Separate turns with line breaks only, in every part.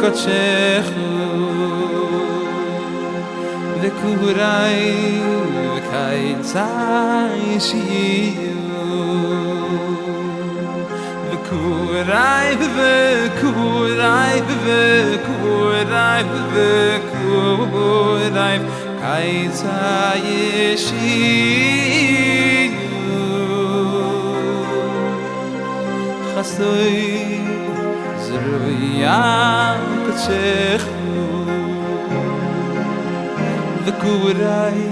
קודשךו וקוראי וקיצאי שיהיו וקוראי וקוראי וקוראי וקוראי קיצאי שיהיו חסוי זרויה קודשךו וקוראי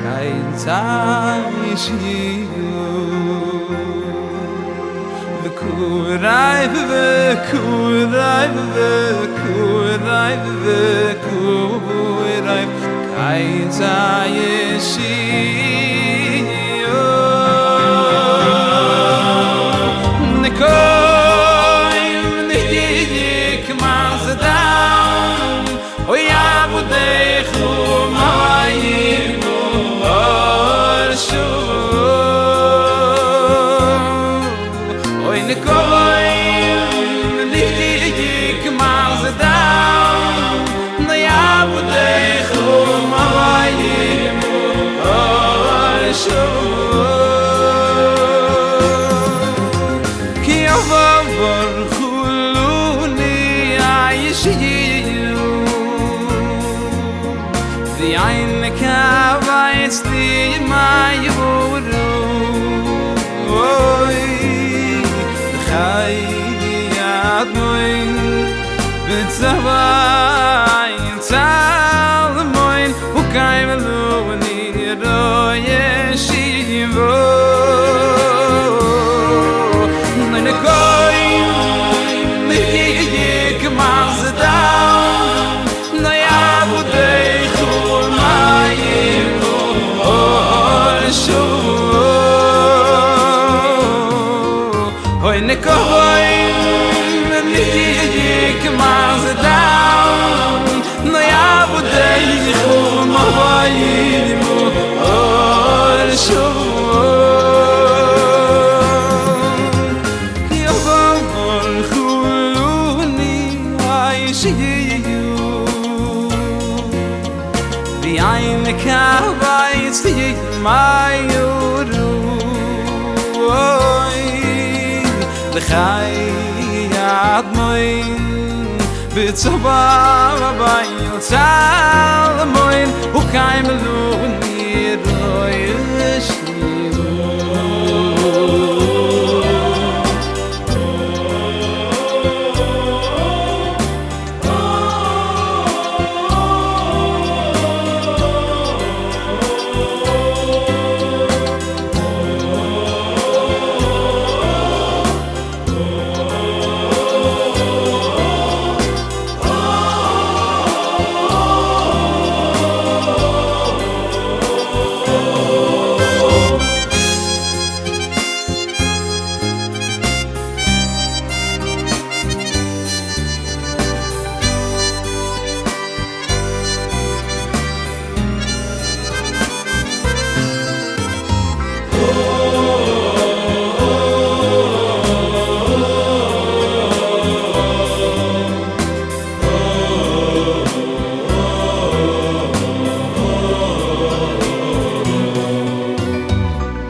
קיצאי שיהיו וקוראי וקוראי וקוראי וקוראי קיצאי שיהיו נקוים נהיק מזדם אוי עבודךו מוהים אורשו אוי נקוים נהיק מזדם אוי עבודךו מוהים אורשו כי עבור חולוני הישיו ואין כבייס לי מה יורו אוי חי אדמוין בצבאין צלמוין וקיים אלוני לא ישיבו נקויים נהיק מזדם נעבודךו מים אורשו אוי נקויים נהיק מזדם נעבודךו מים אורשו ואין כבייס לי מה יורו אוי לחי אדמוין בצבא בבית צלמוין וקיים אלוהים